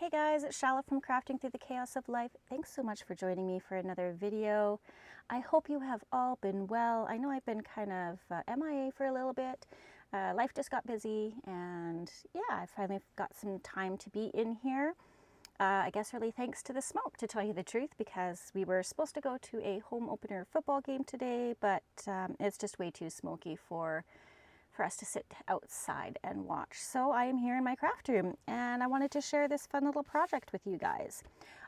Hey guys, it's Chala from Crafting Through the Chaos of Life. Thanks so much for joining me for another video. I hope you have all been well. I know I've been kind of MIA for a little bit. Life just got busy and yeah, I finally got some time to be in here. I guess really thanks to the smoke, to tell you the truth, because we were supposed to go to a home opener football game today, but it's just way too smoky for us to sit outside and watch. So I am here in my craft room and I wanted to share this fun little project with you guys.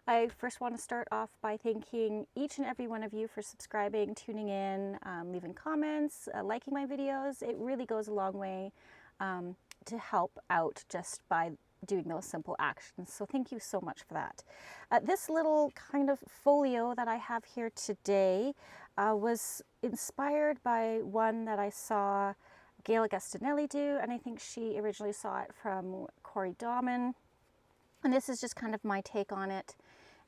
I first want to start off by thanking each and every one of you for subscribing, tuning in, leaving comments, liking my videos. It really goes a long way to help out just by doing those simple actions. So thank you so much for that. This little kind of folio that I have here today was inspired by one that I saw Gail Agustinelli do, and I think she originally saw it from Corey Dahman, and this is just kind of my take on it.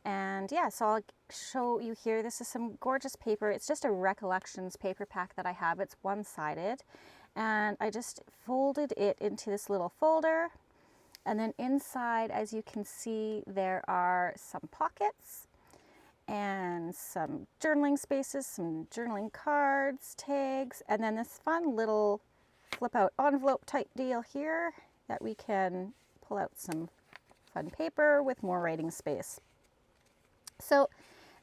And yeah, so I'll show you here. This is some gorgeous paper. It's just a recollections paper pack that I have. It's one-sided, and I just folded it into this little folder, and then inside, as you can see, there are some pockets and some journaling spaces, some journaling cards, tags, and then this fun little flip out envelope type deal here that we can pull out some fun paper with more writing space. So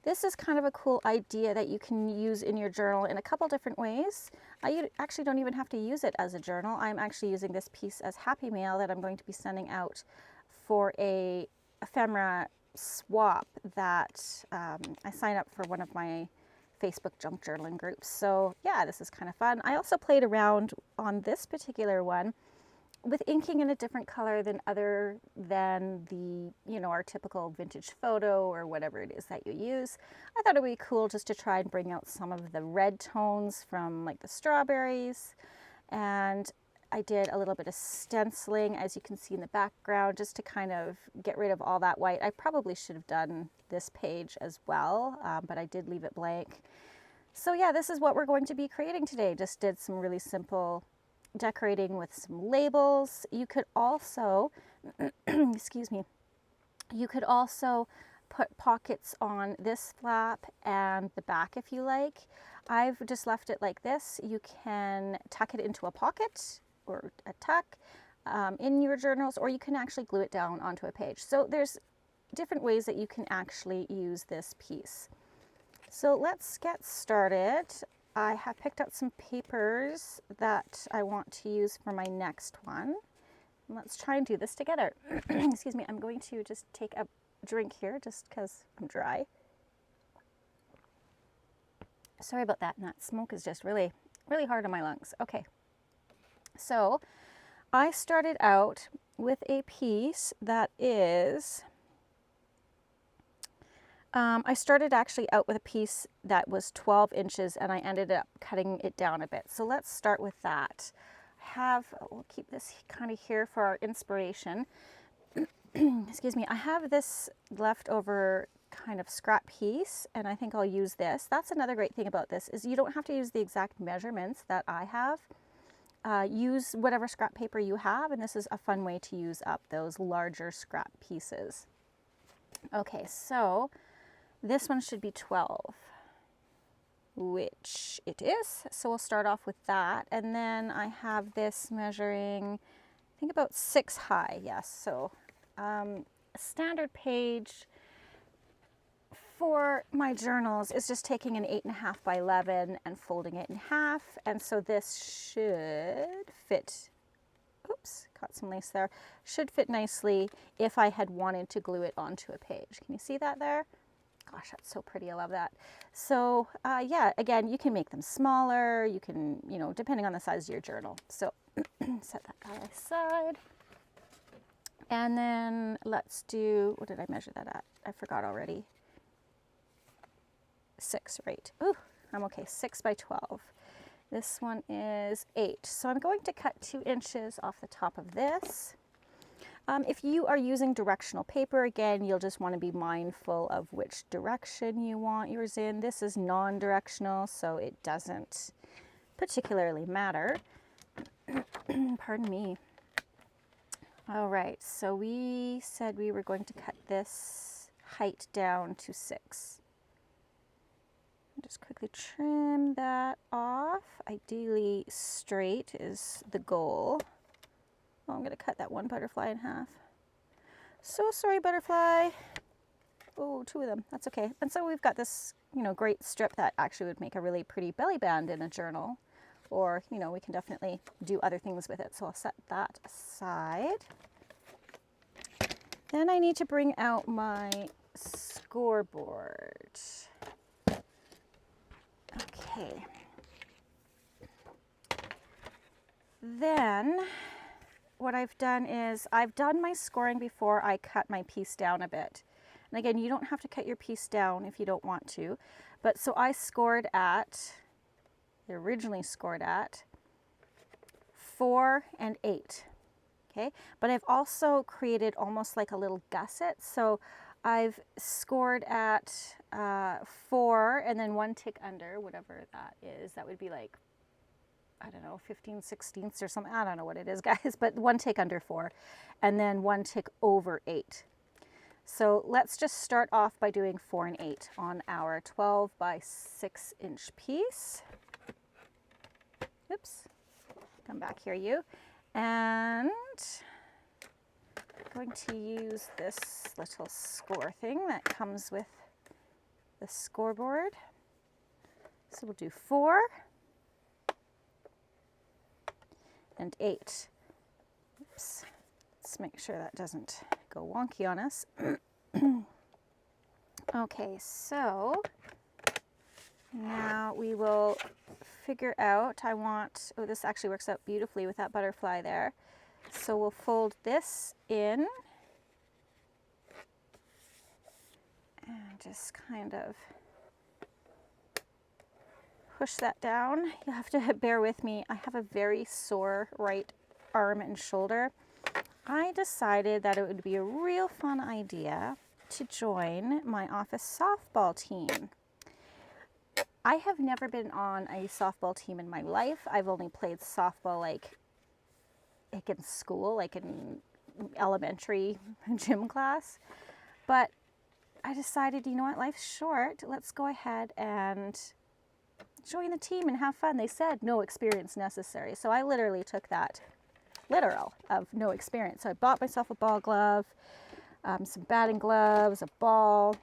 this is kind of a cool idea that you can use in your journal in a couple different ways. You actually don't even have to use it as a journal. I'm actually using this piece as happy mail that I'm going to be sending out for a ephemera swap that I signed up for one of my Facebook junk journaling groups. So yeah, this is kind of fun. I also played around on this particular one with inking in a different color than the, you know, our typical vintage photo or whatever it is that you use. I thought it would be cool just to try and bring out some of the red tones from like the strawberries. And I did a little bit of stenciling, as you can see in the background, just to kind of get rid of all that white. I probably should have done this page as well, but I did leave it blank. So yeah, this is what we're going to be creating today. Just did some really simple decorating with some labels. You could also, excuse me, you could also put pockets on this flap and the back if you like. I've just left it like this. You can tuck it into a pocket or a tuck in your journals, or you can actually glue it down onto a page. So there's different ways that you can actually use this piece. So let's get started. I have picked out some papers that I want to use for my next one. Let's try and do this together. Excuse me, I'm going to just take a drink here just because I'm dry. Sorry about that, and that smoke is just really, really hard on my lungs. Okay, so I started out with a piece that is, I started actually out with a piece that was 12 inches and I ended up cutting it down a bit. So let's start with that. We'll keep this kind of here for our inspiration. Excuse me, I have this leftover kind of scrap piece and I think I'll use this. That's another great thing about this, is you don't have to use the exact measurements that I have. Use whatever scrap paper you have, and this is a fun way to use up those larger scrap pieces. Okay, so this one should be 12, which it is. So we'll start off with that. And then I have this measuring, I think about 6 high. Yes, so a standard page for my journals is just taking an 8.5 by 11 and folding it in half. And so this should fit, oops, caught some lace there, should fit nicely if I had wanted to glue it onto a page. Can you see that there? Gosh, that's so pretty. I love that. So yeah, again, you can make them smaller. You can, you know, depending on the size of your journal. So set that guy aside. And then let's do, what did I measure that at? I forgot already. 6, right? Ooh, I'm okay. 6 by 12. This one is 8. So I'm going to cut 2 inches off the top of this. If you are using directional paper, again, you'll just want to be mindful of which direction you want yours in. This is non-directional, so it doesn't particularly matter. Pardon me. All right, so we said we were going to cut this height down to 6. Just quickly trim that off. Ideally straight is the goal. Oh, I'm going to cut that one butterfly in half. So sorry, butterfly. Oh, 2 of them. That's okay. And so we've got this, great strip that actually would make a really pretty belly band in a journal. Or, we can definitely do other things with it. So I'll set that aside. Then I need to bring out my scoreboard. Okay. Then what I've done is I've done my scoring before I cut my piece down a bit. And again, you don't have to cut your piece down if you don't want to. But so I originally scored at 4 and 8. Okay, but I've also created almost like a little gusset. So I've scored at 4 and then 1 tick under, whatever that is. That would be like, I don't know, 15/16 or something. I don't know what it is, guys, but 1 tick under 4 and then 1 tick over 8. So let's just start off by doing 4 and 8 on our 12 by 6 inch piece. Oops, come back here, you. And I'm going to use this little score thing that comes with the scoreboard. So we'll do 4 and 8. Oops. Let's make sure that doesn't go wonky on us. Okay, so now we will figure out, oh, this actually works out beautifully with that butterfly there. So we'll fold this in and just kind of push that down. You'll have to bear with me. I have a very sore right arm and shoulder. I decided that it would be a real fun idea to join my office softball team. I have never been on a softball team in my life. I've only played softball like in school, like in elementary gym class. But I decided, you know what, life's short. Let's go ahead and join the team and have fun. They said no experience necessary. So I literally took that literal of no experience. So I bought myself a ball glove, some batting gloves, a ball.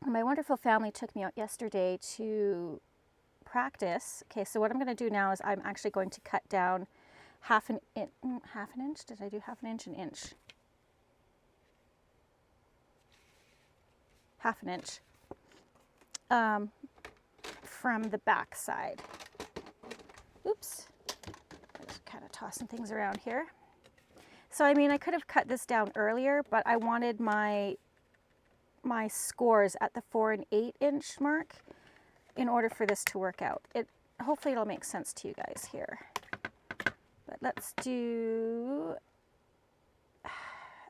And my wonderful family took me out yesterday to practice. Okay, so what I'm going to do now is I'm actually going to cut down half an inch. Did I do half an inch? An inch. Half an inch from the back side. Oops. Just kind of tossing things around here. So I mean, I could have cut this down earlier, but I wanted my scores at the 4 and 8 inch mark in order for this to work out. Hopefully it'll make sense to you guys here. But let's do,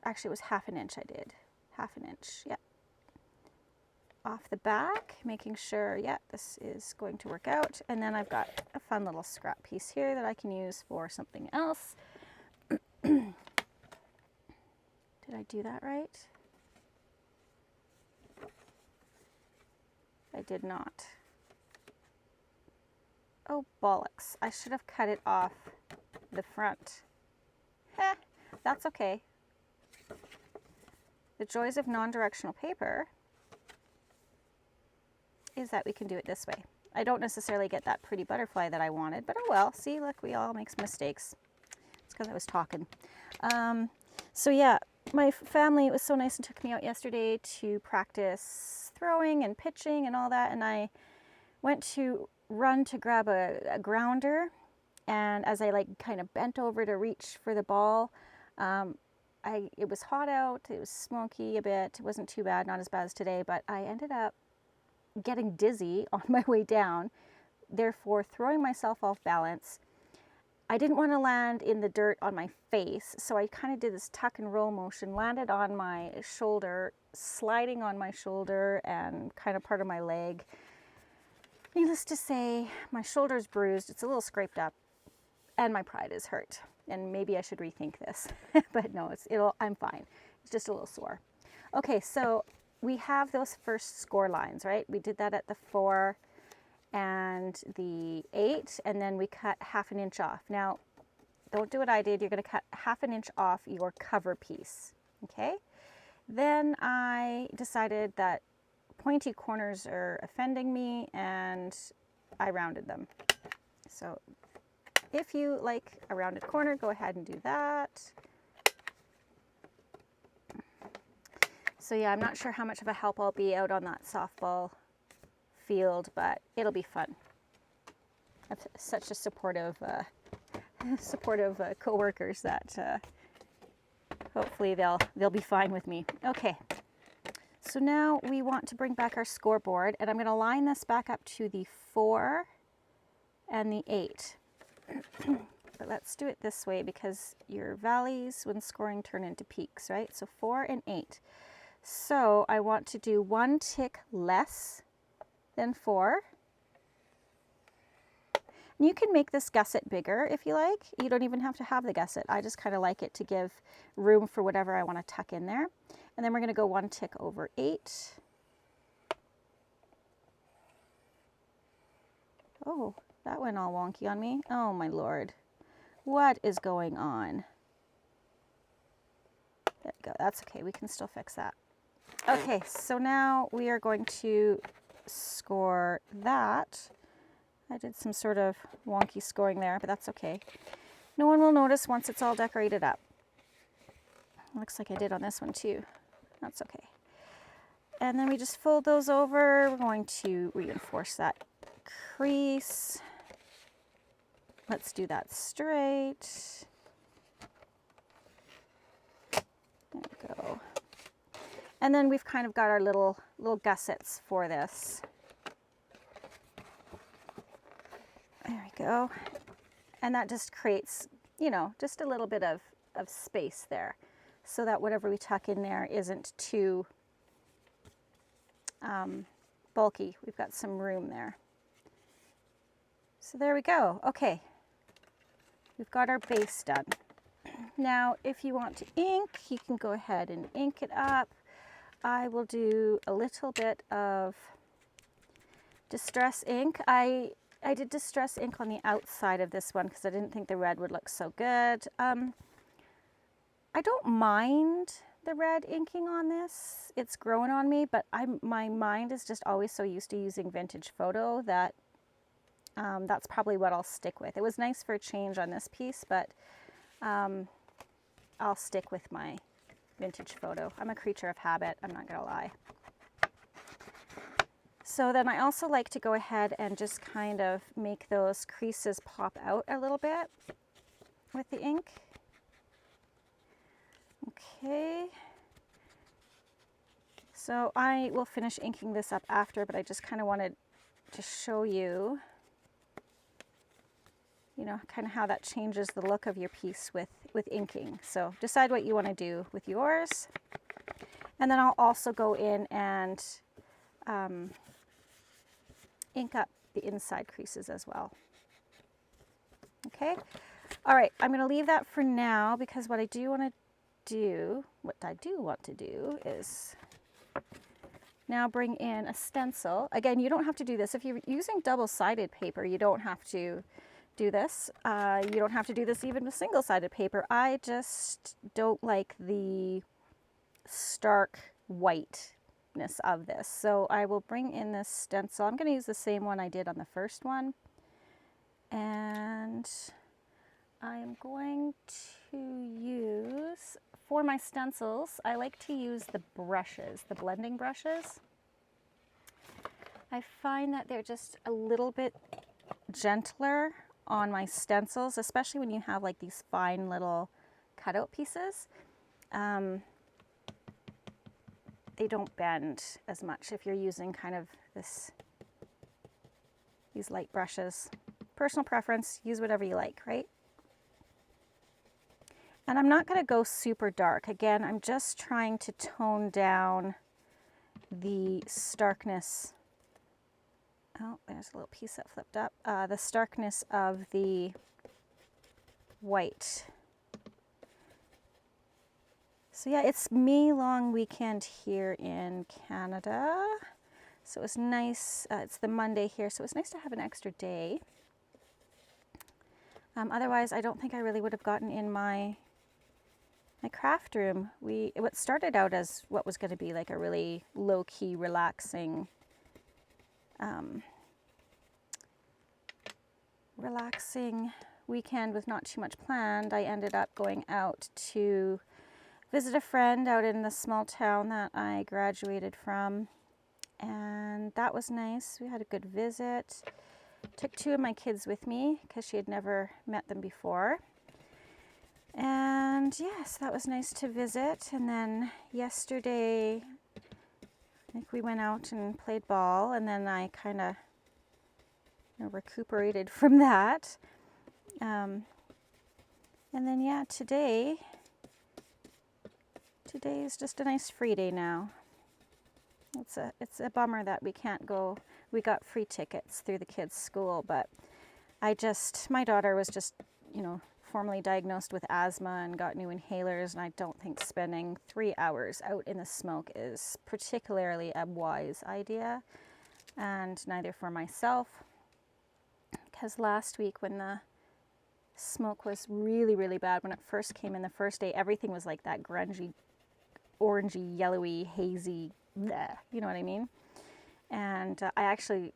actually it was half an inch I did. Half an inch, yeah. Off the back, making sure, yeah, this is going to work out. And then I've got a fun little scrap piece here that I can use for something else. Did I do that right? I did not. Oh, bollocks. I should have cut it off the front. Heh, that's okay. The joys of non-directional paper is that we can do it this way. I don't necessarily get that pretty butterfly that I wanted, but oh well. See, look, we all make mistakes. It's because I was talking. So yeah, my family, it was so nice and took me out yesterday to practice throwing and pitching and all that, and I went to run to grab a grounder, and as I like kind of bent over to reach for the ball, it was hot out, it was smoky a bit, it wasn't too bad, not as bad as today, but I ended up getting dizzy on my way down, therefore throwing myself off balance. I didn't want to land in the dirt on my face, so I kind of did this tuck and roll motion, landed on my shoulder, sliding on my shoulder and kind of part of my leg. Needless to say, my shoulder's bruised, it's a little scraped up, and my pride is hurt. and maybe I should rethink this, but no, I'm fine. It's just a little sore. Okay, so we have those first score lines, right? We did that at the 4 and the 8, and then we cut 1/2 inch off. Now, don't do what I did. You're going to cut 1/2 inch off your cover piece, okay? Then I decided that pointy corners are offending me, and I rounded them. So if you like a rounded corner, go ahead and do that. So yeah, I'm not sure how much of a help I'll be out on that softball field, but it'll be fun. I have such a supportive co-workers that hopefully they'll be fine with me. Okay, so now we want to bring back our scoreboard, and I'm going to line this back up to the 4 and the 8. But let's do it this way because your valleys when scoring turn into peaks, right? So 4 and 8. So I want to do 1 tick less than 4. And you can make this gusset bigger if you like. You don't even have to have the gusset. I just kind of like it to give room for whatever I want to tuck in there. And then we're going to go 1 tick over 8. Oh, that went all wonky on me. Oh my Lord. What is going on? There we go. That's okay. We can still fix that. Okay, so now we are going to score that. I did some sort of wonky scoring there, but that's okay. No one will notice once it's all decorated up. Looks like I did on this one too. That's okay. And then we just fold those over. We're going to reinforce that crease. Let's do that straight. There we go. And then we've kind of got our little gussets for this. There we go. And that just creates, you know, just a little bit of space there so that whatever we tuck in there isn't too bulky. We've got some room there. So there we go. Okay. We've got our base done. Now, if you want to ink, you can go ahead and ink it up. I will do a little bit of distress ink. I did distress ink on the outside of this one because I didn't think the red would look so good. I don't mind the red inking on this. It's grown on me, but my mind is just always so used to using vintage photo that that's probably what I'll stick with. It was nice for a change on this piece, but I'll stick with my vintage photo. I'm a creature of habit, I'm not gonna lie. So then I also like to go ahead and just kind of make those creases pop out a little bit with the ink. Okay. So I will finish inking this up after, but I just kind of wanted to show you, you know, kind of how that changes the look of your piece with inking. So decide what you want to do with yours. And then I'll also go in and ink up the inside creases as well. Okay. All right. I'm going to leave that for now because what I do want to do is now bring in a stencil. Again, you don't have to do this. If you're using double-sided paper, you don't have to do this. You don't have to do this even with single-sided paper. I just don't like the stark whiteness of this. So I will bring in this stencil. I'm going to use the same one I did on the first one. And I am going to use, for my stencils, I like to use the brushes, the blending brushes. I find that they're just a little bit gentler on my stencils, especially when you have like these fine little cutout pieces. They don't bend as much if you're using kind of these light brushes. Personal preference, use whatever you like, right? And I'm not going to go super dark. Again, I'm just trying to tone down the starkness. Oh, there's a little piece that flipped up. The starkness of the white So yeah, it's me long weekend here in Canada. So it was nice. It's the Monday here, so it's nice to have an extra day. Otherwise, I don't think I really would have gotten in my craft room. What started out as what was going to be like a really low-key, relaxing weekend with not too much planned. I ended up going out to visit a friend out in the small town that I graduated from, and that was nice. We had a good visit. Took 2 of my kids with me because she had never met them before. And yes, that was nice to visit. And then yesterday, I think we went out and played ball, and then I kind of recuperated from that. And then yeah, today is just a nice free day now. It's a bummer that we can't go. We got free tickets through the kids' school, but my daughter was just, formally diagnosed with asthma and got new inhalers, and I don't think spending 3 hours out in the smoke is particularly a wise idea, and neither for myself, because last week when the smoke was really, really bad, when it first came in the first day, everything was like that grungy, orangey, yellowy, hazy, bleh, you know what I mean? And I actually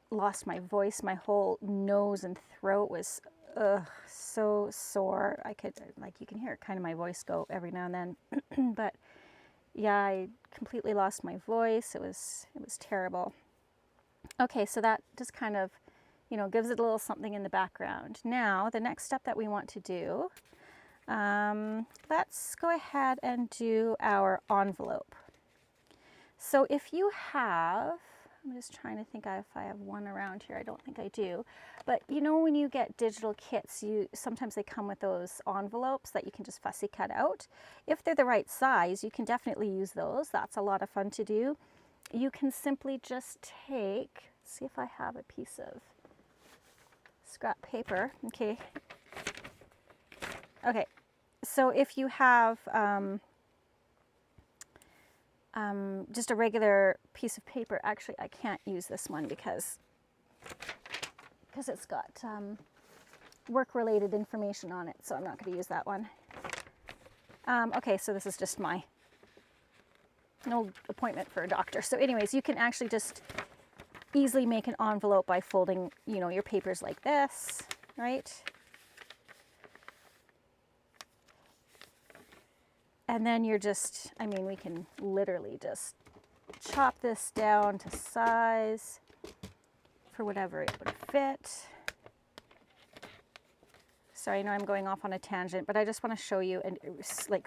lost my voice. My whole nose and throat was so sore. I could, you can hear kind of my voice go every now and then. But yeah, I completely lost my voice. It was terrible. Okay, so that just kind of, gives it a little something in the background. Now, the next step that we want to do, let's go ahead and do our envelope. So if you have, I'm just trying to think if I have one around here. I don't think I do. But when you get digital kits, sometimes they come with those envelopes that you can just fussy cut out. If they're the right size, you can definitely use those. That's a lot of fun to do. You can simply just take, see if I have a piece of scrap paper. Okay. So if you have just a regular piece of paper, actually I can't use this one because it's got work-related information on it, so I'm not going to use that one. Okay, so this is just an old appointment for a doctor. So anyways, you can actually just easily make an envelope by folding, your papers like this, right? And then you're just, we can literally just chop this down to size for whatever it would fit. Sorry, I know I'm going off on a tangent, but I just want to show you a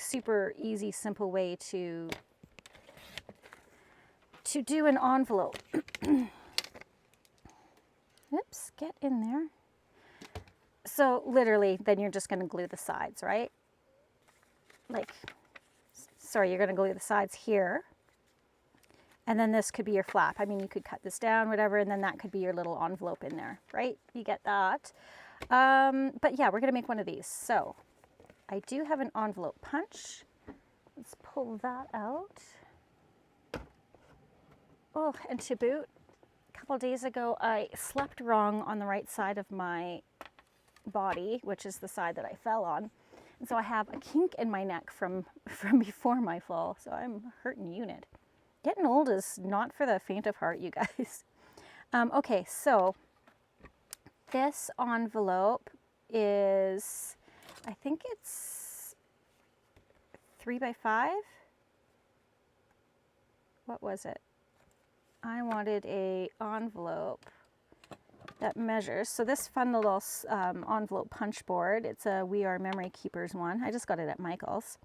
super easy, simple way to do an envelope. Oops, get in there. So literally, then you're just going to glue the sides, right? You're going to glue the sides here. And then this could be your flap. You could cut this down, whatever, and then that could be your little envelope in there, right? You get that. But yeah, we're going to make one of these. So I do have an envelope punch. Let's pull that out. Oh, and to boot, a couple days ago, I slept wrong on the right side of my body, which is the side that I fell on. And so I have a kink in my neck from before my fall. So I'm a hurting unit. Getting old is not for the faint of heart, you guys. Okay, so this envelope is, I think it's 3 by 5. What was it? I wanted a envelope that measures. So this fun little envelope punch board, it's a We Are Memory Keepers one. I just got it at Michael's.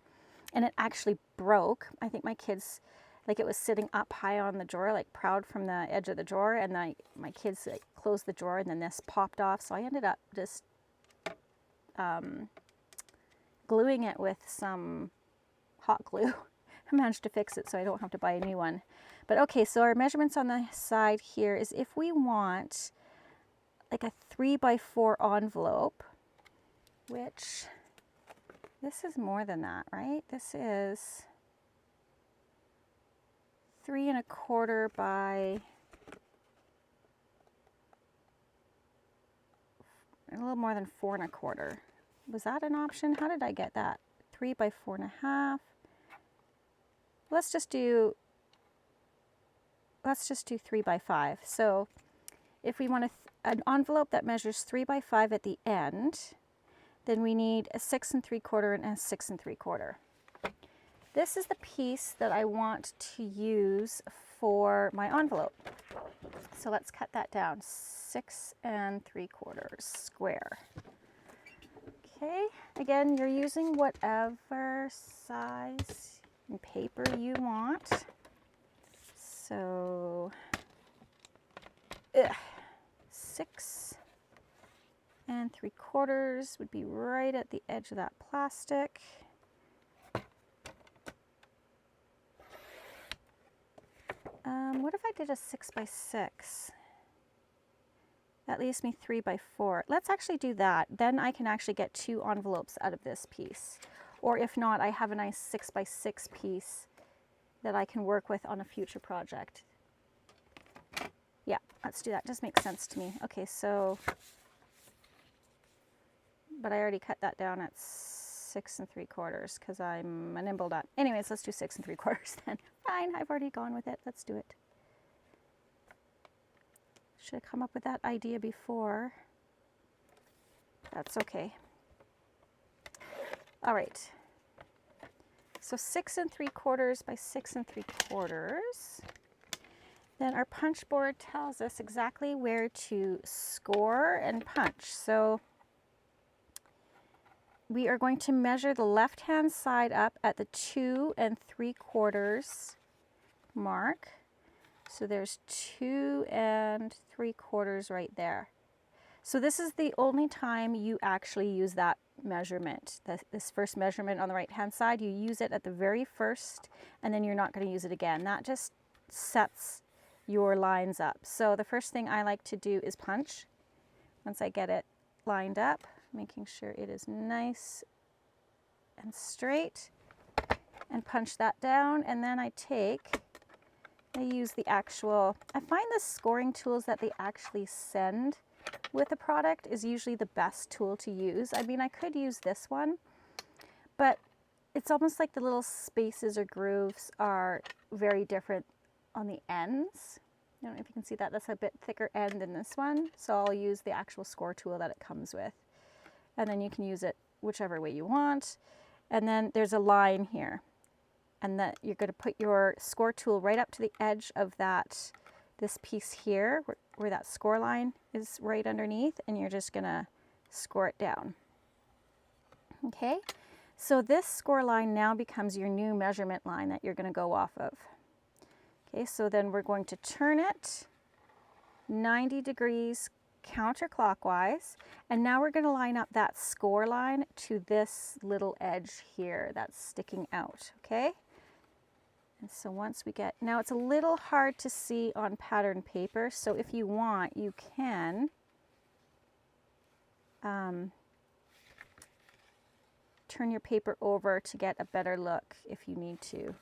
And it actually broke. I think my kids, it was sitting up high on the drawer, proud from the edge of the drawer. And my kids closed the drawer and then this popped off. So I ended up just gluing it with some hot glue. I managed to fix it so I don't have to buy a new one. But okay, so our measurements on the side here is if we want a 3 by 4 envelope, which This is more than that, right? This is 3 1/4 by a little more than 4 1/4. Was that an option? How did I get that? 3 by 4 1/2. Let's just do 3 by 5. So if we want an envelope that measures 3 by 5 at the end, then we need a 6 3/4 and a 6 3/4. This is the piece that I want to use for my envelope. So let's cut that down. 6 3/4 square. Okay, again, you're using whatever size paper you want. So 6 3/4 would be right at the edge of that plastic. What if I did a 6 by 6? That leaves me 3 by 4. Let's actually do that. Then I can actually get 2 envelopes out of this piece. Or if not, I have a nice 6 by 6 piece that I can work with on a future project. Yeah, let's do that. Just makes sense to me. Okay, so, but I already cut that down at 6 3/4 because I'm a nimble nut. Anyways, let's do 6 3/4 then. Fine, I've already gone with it. Let's do it. Should have come up with that idea before. That's okay. All right. So 6 3/4 by 6 3/4. Then our punch board tells us exactly where to score and punch. So we are going to measure the left-hand side up at the 2 3/4 mark. So there's 2 3/4 right there. So this is the only time you actually use that measurement. This first measurement on the right-hand side, you use it at the very first, and then you're not going to use it again. That just sets your lines up. So the first thing I like to do is punch. Once I get it lined up, making sure it is nice and straight, and punch that down, and then I use the actual, I find the scoring tools that they actually send with the product is usually the best tool to use. I mean, I could use this one, but it's almost like the little spaces or grooves are very different on the ends. I don't know if you can see that. That's a bit thicker end than this one. So I'll use the actual score tool that it comes with. And then you can use it whichever way you want. And then there's a line here. And that you're going to put your score tool right up to the edge of this piece here, where that score line is right underneath, and you're just going to score it down. Okay, so this score line now becomes your new measurement line that you're going to go off of. Okay, so then we're going to turn it 90 degrees counterclockwise, and now we're going to line up that score line to this little edge here that's sticking out. Okay. And so once we get, now it's a little hard to see on pattern paper, so if you want, you can turn your paper over to get a better look if you need to,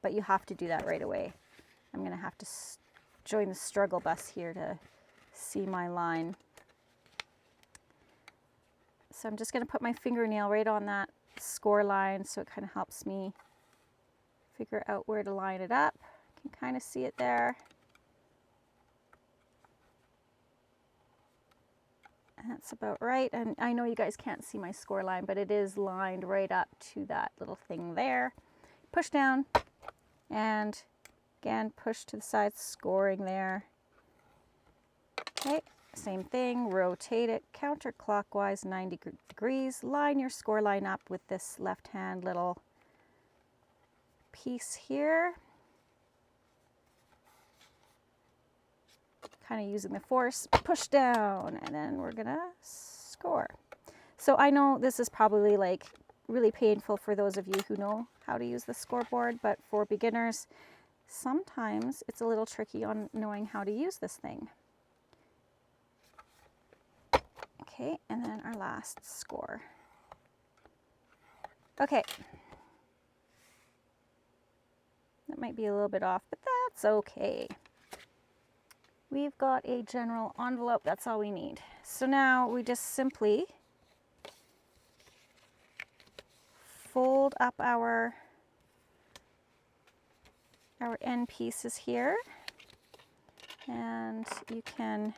but you have to do that right away. I'm going to have to join the struggle bus here to see my line. So I'm just going to put my fingernail right on that score line so it kind of helps me figure out where to line it up. You can kind of see it there. And that's about right. And I know you guys can't see my score line, but it is lined right up to that little thing there. Push down and again push to the side, scoring there. Okay, same thing, rotate it counterclockwise 90 degrees. Line your score line up with this left hand little piece here, kind of using the force, push down, and then we're gonna score. So I know this is probably like really painful for those of you who know how to use the scoreboard, but for beginners, sometimes it's a little tricky on knowing how to use this thing. Okay, and then our last score. Okay. That might be a little bit off, but that's okay. We've got a general envelope, that's all we need. So now we just simply fold up our end pieces here, and you can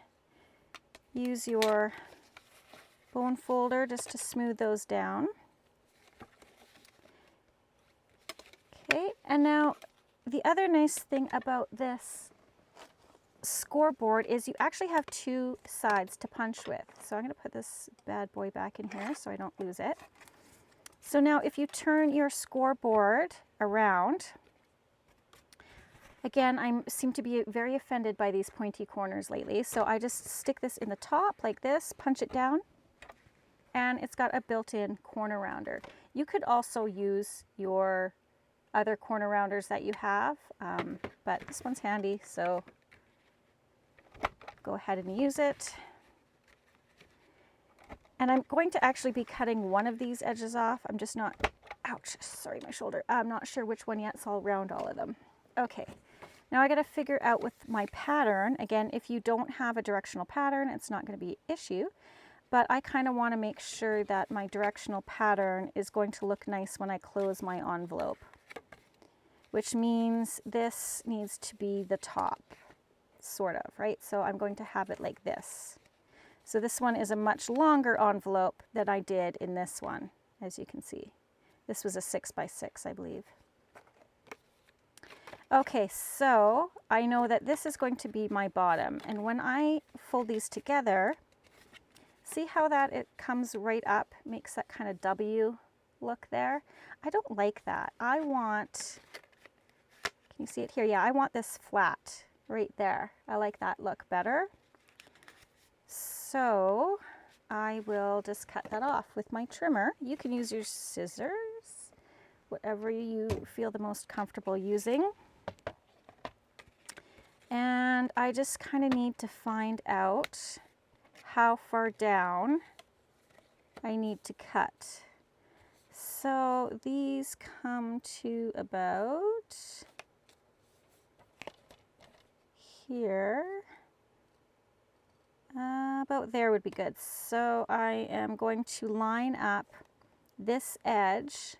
use your bone folder just to smooth those down. Okay, and now the other nice thing about this scoreboard is you actually have two sides to punch with. So I'm going to put this bad boy back in here so I don't lose it. So now if you turn your scoreboard around, again, I seem to be very offended by these pointy corners lately, so I just stick this in the top like this, punch it down, and it's got a built-in corner rounder. You could also use your other corner rounders that you have, but this one's handy, so go ahead and use it. And I'm going to actually be cutting one of these edges off. I'm just not, ouch, sorry, my shoulder. I'm not sure which one yet, so I'll round all of them. Okay, now I got to figure out with my pattern. Again, if you don't have a directional pattern, it's not going to be an issue, but I kind of want to make sure that my directional pattern is going to look nice when I close my envelope, which means this needs to be the top, sort of, right? So I'm going to have it like this. So this one is a much longer envelope than I did in this one, as you can see. This was a 6x6, I believe. Okay, so I know that this is going to be my bottom, and when I fold these together, see how that it comes right up, makes that kind of W look there? I don't like that. I want, can you see it here? Yeah, I want this flat right there. I like that look better. So I will just cut that off with my trimmer. You can use your scissors, whatever you feel the most comfortable using. And I just kind of need to find out how far down I need to cut. So these come to about here. About there would be good. So I am going to line up this edge,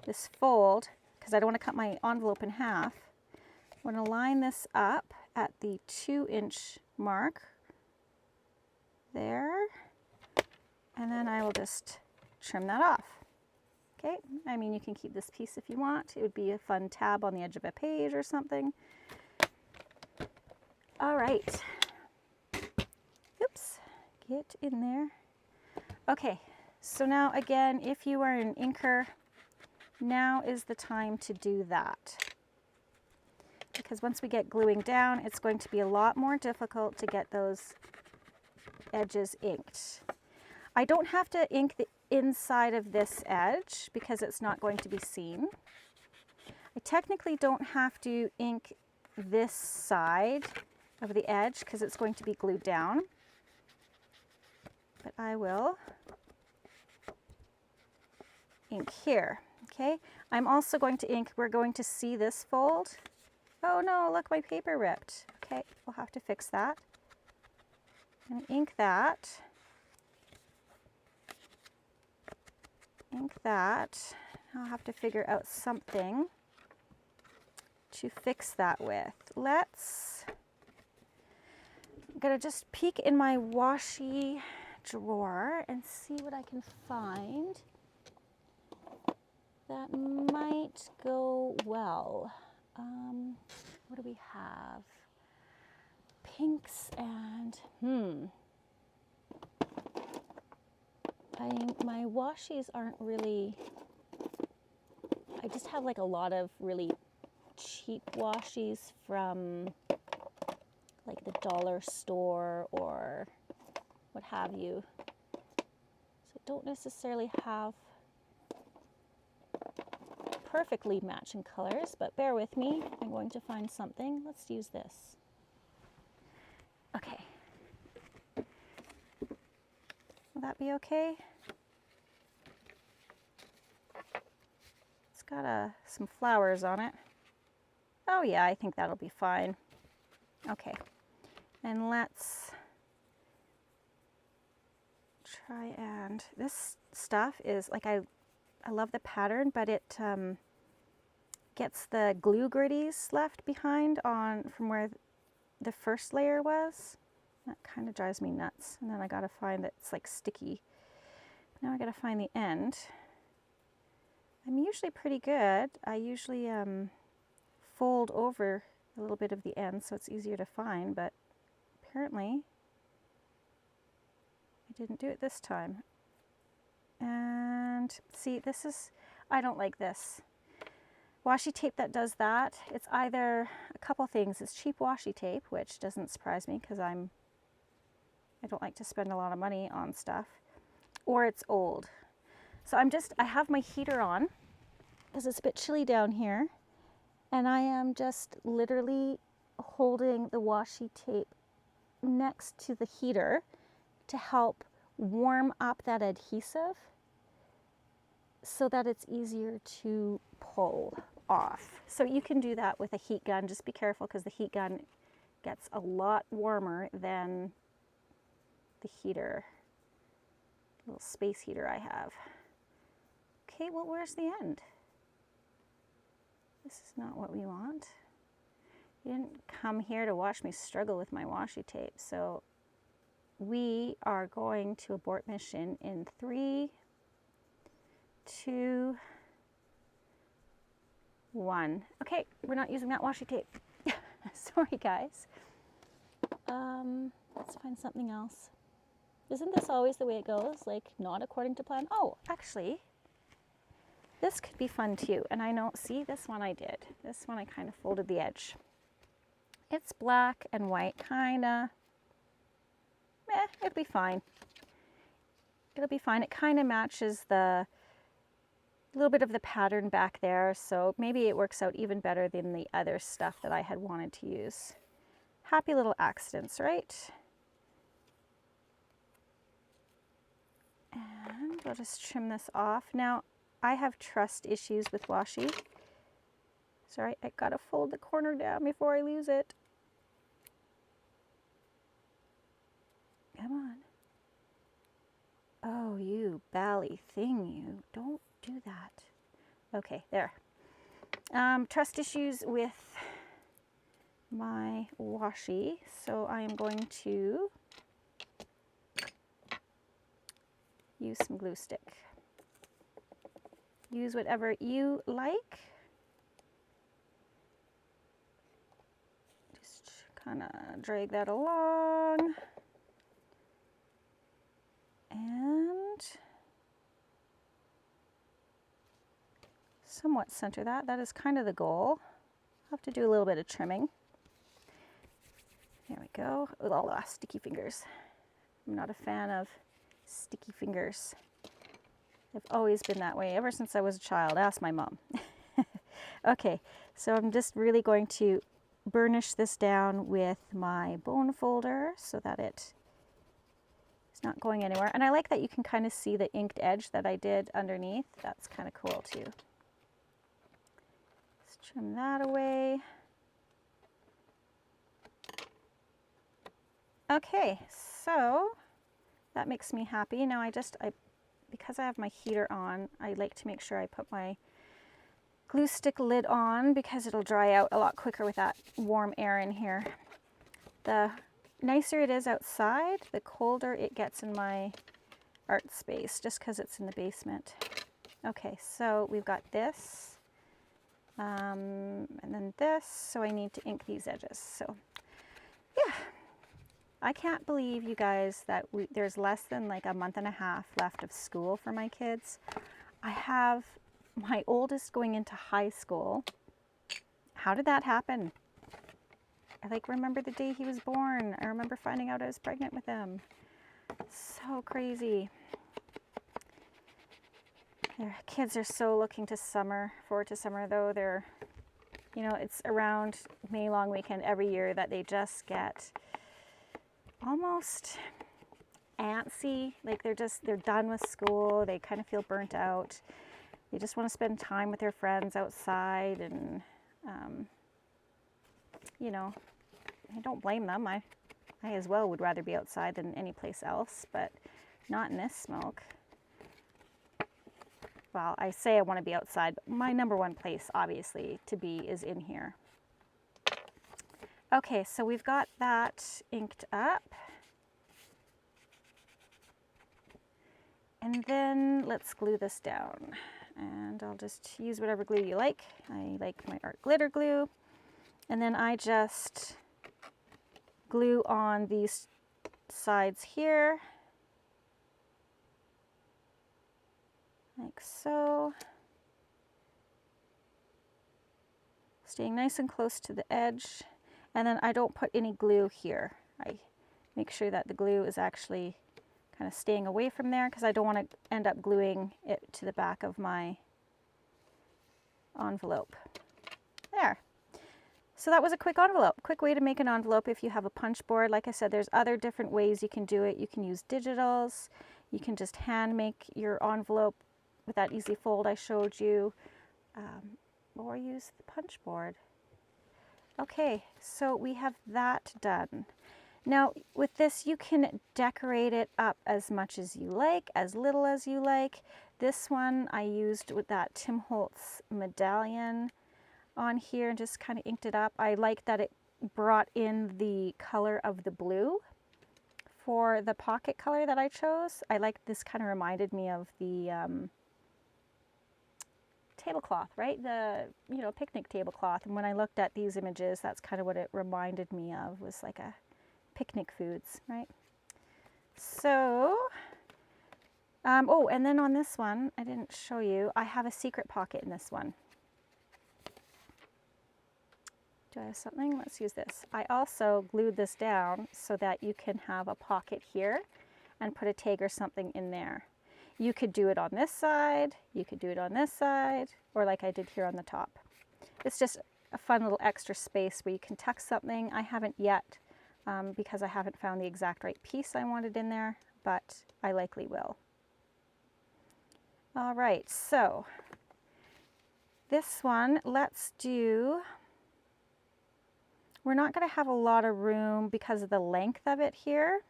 this fold, because I don't want to cut my envelope in half. I'm going to line this up at the 2-inch mark there, and then I will just trim that off. Okay, I mean, you can keep this piece if you want. It would be a fun tab on the edge of a page or something. All right. Oops, get in there. Okay, so now again, if you are an inker, now is the time to do that. Because once we get gluing down, it's going to be a lot more difficult to get those edges inked. I don't have to ink the inside of this edge because it's not going to be seen. I technically don't have to ink this side of the edge because it's going to be glued down. But I will ink here, okay? I'm also going to ink, we're going to see this fold. Oh no, look, my paper ripped. Okay, we'll have to fix that. And ink that. Ink that. I'll have to figure out something to fix that with. I'm gonna just peek in my washi drawer and see what I can find that might go well. What do we have? Pinks and, my washies aren't really, I just have like a lot of really cheap washies from like the dollar store or what have you. So I don't necessarily have perfectly matching colors, but bear with me. I'm going to find something. Let's use this. Okay. Will that be okay? got some flowers on it. Oh yeah, I think that'll be fine. Okay, and let's try, and this stuff is like, I love the pattern, but it gets the glue gritties left behind from where the first layer was. That kind of drives me nuts. And then I gotta find that it's like sticky. Now I gotta find the end. I'm usually pretty good. I usually fold over a little bit of the end so it's easier to find, but apparently I didn't do it this time. And see, this is, I don't like this. Washi tape that does that, it's either a couple things. It's cheap washi tape, which doesn't surprise me because I don't like to spend a lot of money on stuff, or it's old. So I have my heater on because it's a bit chilly down here, and I am just literally holding the washi tape next to the heater to help warm up that adhesive so that it's easier to pull off. So you can do that with a heat gun. Just be careful because the heat gun gets a lot warmer than the heater, little space heater I have. Okay, well, where's the end? This is not what we want. You didn't come here to watch me struggle with my washi tape. So we are going to abort mission in 3, 2, 1. Okay, we're not using that washi tape. Sorry, guys. Let's find something else. Isn't this always the way it goes? Like, not according to plan? Oh, actually, this could be fun too. And I know, see, this one I did. This one I kind of folded the edge. It's black and white, kind of. It'll be fine. It'll be fine. It kind of matches the little bit of the pattern back there, so maybe it works out even better than the other stuff that I had wanted to use. Happy little accidents, right? And we'll just trim this off. Now, I have trust issues with washi. Sorry, I gotta fold the corner down before I lose it. Come on. Oh, you bally thing, you. Don't do that. Okay, there. Trust issues with my washi, so I am going to use some glue stick. Use whatever you like. Just kind of drag that along. And somewhat center that. That is kind of the goal. I'll have to do a little bit of trimming. There we go. With all the sticky fingers. I'm not a fan of sticky fingers. I've always been that way ever since I was a child. Ask my mom. Okay, so I'm just really going to burnish this down with my bone folder so that it's not going anywhere. And I like that you can kind of see the inked edge that I did underneath. That's kind of cool too. Let's trim that away. Okay, so that makes me happy. Now because I have my heater on, I like to make sure I put my glue stick lid on because it'll dry out a lot quicker with that warm air in here. The nicer it is outside, the colder it gets in my art space, just because it's in the basement. Okay, so we've got this, and then this, so I need to ink these edges. So, yeah. I can't believe, you guys, that there's less than like a month and a half left of school for my kids. I have my oldest going into high school. How did that happen? I remember the day he was born. I remember finding out I was pregnant with him. So crazy. Their kids are so looking forward to summer though. It's around May long weekend every year that they just get almost antsy, like they're done with school, they kind of feel burnt out. They just want to spend time with their friends outside, and you know, I don't blame them. I as well would rather be outside than any place else, but not in this smoke. Well, I say I want to be outside, but my number one place, obviously, to be is in here. Okay, so we've got that inked up. And then let's glue this down. And I'll just use whatever glue you like. I like my art glitter glue. And then I just glue on these sides here, like so. Staying nice and close to the edge. And then I don't put any glue here. I make sure that the glue is actually kind of staying away from there, because I don't want to end up gluing it to the back of my envelope. There. So that was a quick envelope, quick way to make an envelope if you have a punch board. Like I said, there's other different ways you can do it. You can use digitals. You can just hand make your envelope with that easy fold I showed you, or use the punch board. Okay, so we have that done. Now with this, you can decorate it up as much as you like, as little as you like. This one I used with that Tim Holtz medallion on here and just kind of inked it up. I like that it brought in the color of the blue for the pocket color that I chose. I like this, kind of reminded me of the tablecloth, right? The, you know, picnic tablecloth. And when I looked at these images, that's kind of what it reminded me of, was like a picnic foods, right? So, oh, and then on this one, I didn't show you, I have a secret pocket in this one. Do I have something? Let's use this. I also glued this down so that you can have a pocket here and put a tag or something in there. You could do it on this side, you could do it on this side, or like I did here on the top. It's just a fun little extra space where you can tuck something. I haven't yet, because I haven't found the exact right piece I wanted in there, but I likely will. All right, so this one, let's do, we're not going to have a lot of room because of the length of it here.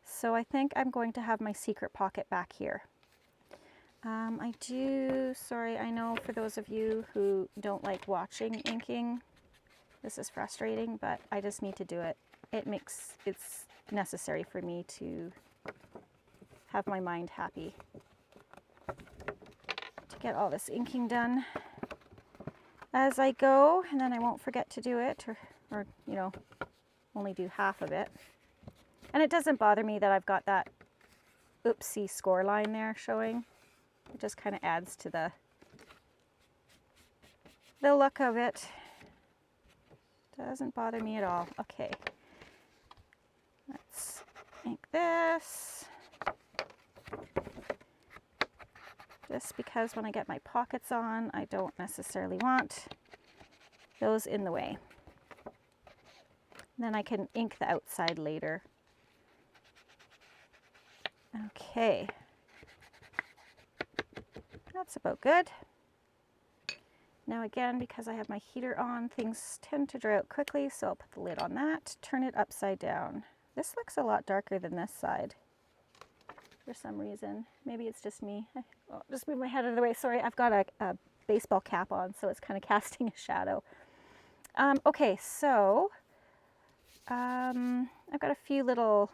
So I think I'm going to have my secret pocket back here. Sorry, I know for those of you who don't like watching inking, this is frustrating, but I just need to do it. It's necessary for me to have my mind happy, to get all this inking done as I go, and then I won't forget to do it, or you know, only do half of it. And it doesn't bother me that I've got that oopsie score line there showing. It just kind of adds to the look of it. Doesn't bother me at all. Okay, let's ink this. Just because when I get my pockets on, I don't necessarily want those in the way. Then I can ink the outside later. Okay, that's about good. Now again, because I have my heater on, things tend to dry out quickly, so I'll put the lid on that, turn it upside down. This looks a lot darker than this side for some reason. Maybe it's just me. I'll just move my head out of the way. Sorry, I've got a baseball cap on, so it's kind of casting a shadow. Okay, so I've got a few little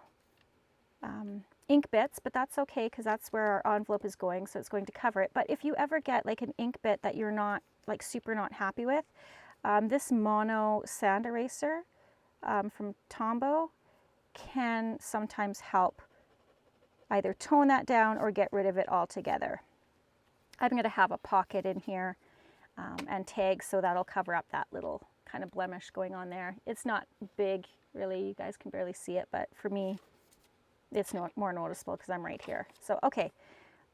ink bits, but that's okay because that's where our envelope is going, so it's going to cover it. But if you ever get like an ink bit that you're not like super not happy with, this mono sand eraser from Tombow can sometimes help either tone that down or get rid of it altogether. I'm going to have a pocket in here and tags, so that'll cover up that little kind of blemish going on there. It's not big really, you guys can barely see it, but for me it's more noticeable because I'm right here. So okay,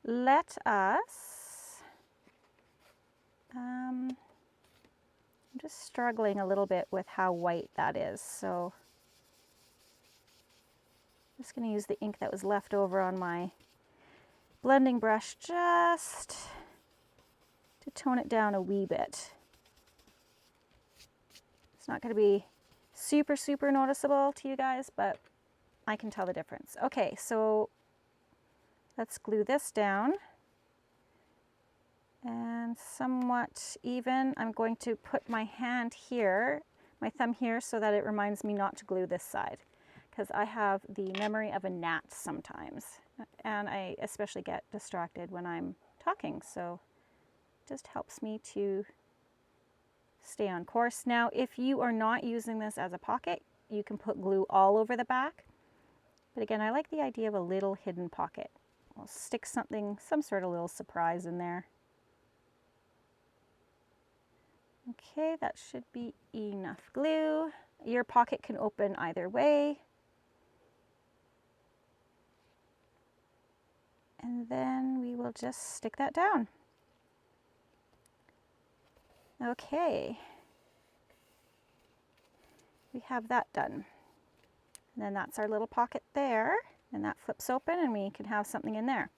let us, I'm just struggling a little bit with how white that is, so I'm just going to use the ink that was left over on my blending brush just tone it down a wee bit. It's not going to be super, super noticeable to you guys, but I can tell the difference. Okay, so let's glue this down. And somewhat even, I'm going to put my hand here, my thumb here, so that it reminds me not to glue this side, because I have the memory of a gnat sometimes, and I especially get distracted when I'm talking, so it just helps me to stay on course. Now, if you are not using this as a pocket, you can put glue all over the back, but again, I like the idea of a little hidden pocket. I'll stick something, some sort of little surprise in there. Okay, that should be enough glue. Your pocket can open either way. And then we will just stick that down. Okay. We have that done. And then that's our little pocket there. And that flips open and we can have something in there.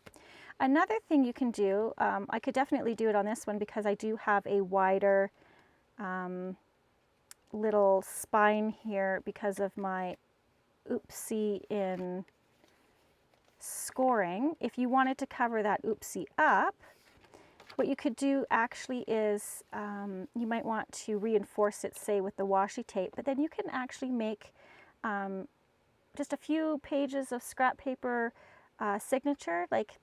Another thing you can do, I could definitely do it on this one because I do have a wider little spine here because of my oopsie in scoring. If you wanted to cover that oopsie up, what you could do actually is you might want to reinforce it, say with the washi tape, but then you can actually make just a few pages of scrap paper signature, like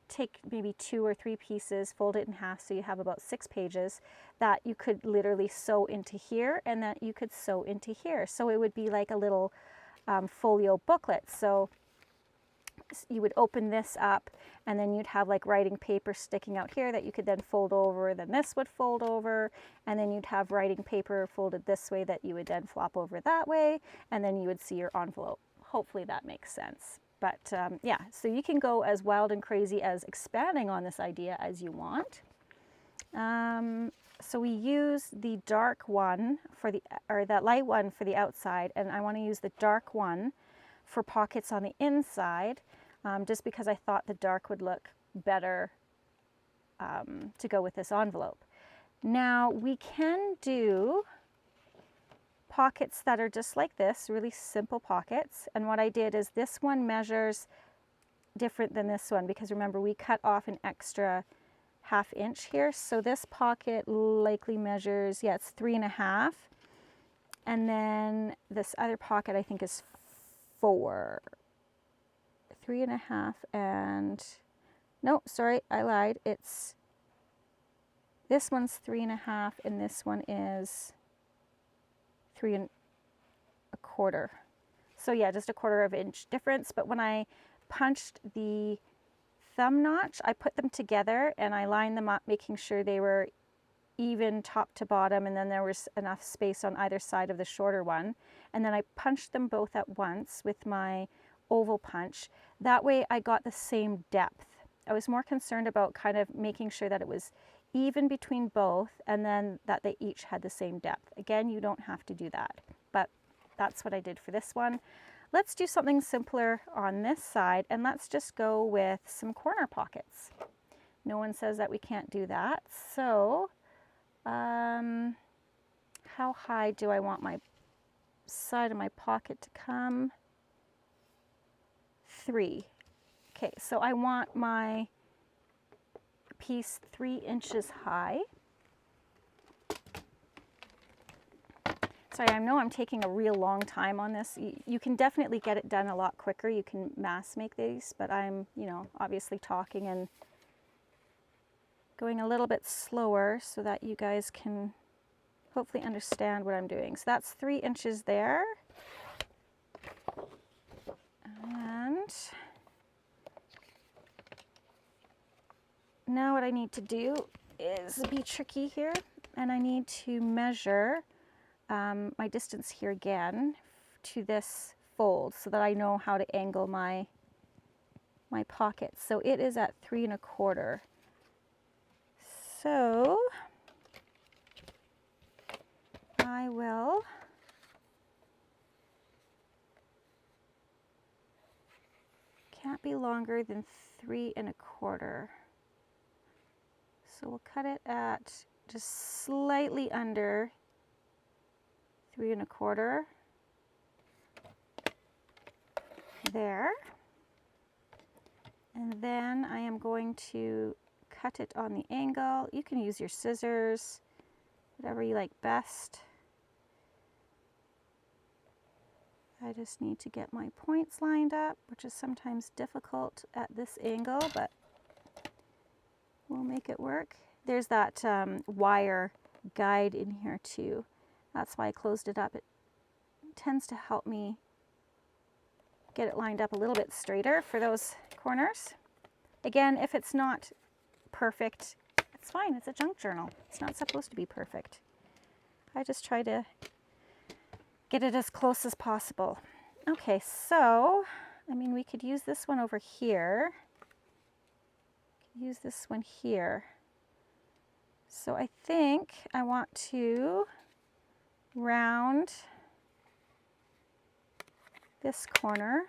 take maybe 2 or 3 pieces, fold it in half so you have about 6 pages that you could literally sew into here and that you could sew into here. So it would be like a little folio booklet. So you would open this up and then you'd have like writing paper sticking out here that you could then fold over, then this would fold over, and then you'd have writing paper folded this way that you would then flop over that way, and then you would see your envelope. Hopefully that makes sense. But yeah, so you can go as wild and crazy as expanding on this idea as you want. So we use the dark one for the, or that light one for the outside, and I want to use the dark one for pockets on the inside, just because I thought the dark would look better to go with this envelope. Now we can do pockets that are just like this, really simple pockets. And what I did is this one measures different than this one because remember we cut off an extra ½ inch here. So this pocket likely measures, yeah, it's 3.5. And then this other pocket I think is 4. 3.5 and, no, sorry, I lied. It's, this one's 3.5 and this one is 3.25. So yeah, just a ½ inch difference. But when I punched the thumb notch, I put them together and I lined them up, making sure they were even top to bottom, and then there was enough space on either side of the shorter one. And then I punched them both at once with my oval punch. That way I got the same depth. I was more concerned about kind of making sure that it was even between both and then that they each had the same depth. Again, you don't have to do that, but that's what I did for this one. Let's do something simpler on this side and let's just go with some corner pockets. No one says that we can't do that. So how high do I want my side of my pocket to come? 3. Okay, so I want my piece 3 inches high. Sorry, I know I'm taking a real long time on this. You can definitely get it done a lot quicker. You can mass make these, but I'm, you know, obviously talking and going a little bit slower so that you guys can hopefully understand what I'm doing. So that's 3 inches there. And now what I need to do is be tricky here, and I need to measure my distance here again to this fold so that I know how to angle my pocket. So it is at 3.25. So I will can't be longer than 3.25. So we'll cut it at just slightly under 3 1/4 there. And then I am going to cut it on the angle. You can use your scissors, whatever you like best. I just need to get my points lined up, which is sometimes difficult at this angle, but we'll make it work. There's that wire guide in here too. That's why I closed it up. It tends to help me get it lined up a little bit straighter for those corners. Again, if it's not perfect, it's fine. It's a junk journal. It's not supposed to be perfect. I just try to get it as close as possible. Okay, so, I mean, we could use this one over here. Use this one here. So I think I want to round this corner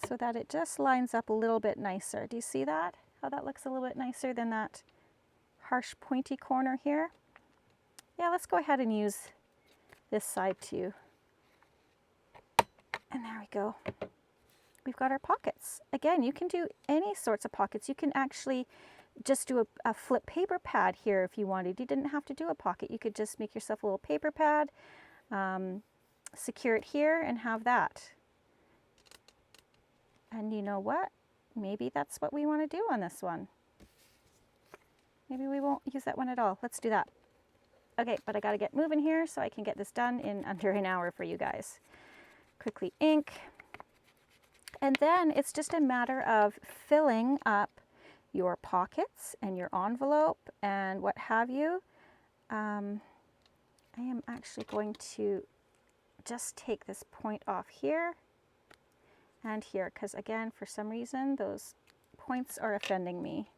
so that it just lines up a little bit nicer. Do you see that? How that looks a little bit nicer than that harsh pointy corner here? Yeah, let's go ahead and use this side too. And there we go. We've got our pockets. Again, you can do any sorts of pockets. You can actually just do a flip paper pad here if you wanted. You didn't have to do a pocket. You could just make yourself a little paper pad, secure it here and have that. And you know what? Maybe that's what we want to do on this one. Maybe we won't use that one at all. Let's do that. Okay, but I got to get moving here so I can get this done in under an hour for you guys. Quickly ink. And then it's just a matter of filling up your pockets and your envelope and what have you. I am actually going to just take this point off here and here, because again, for some reason, those points are offending me.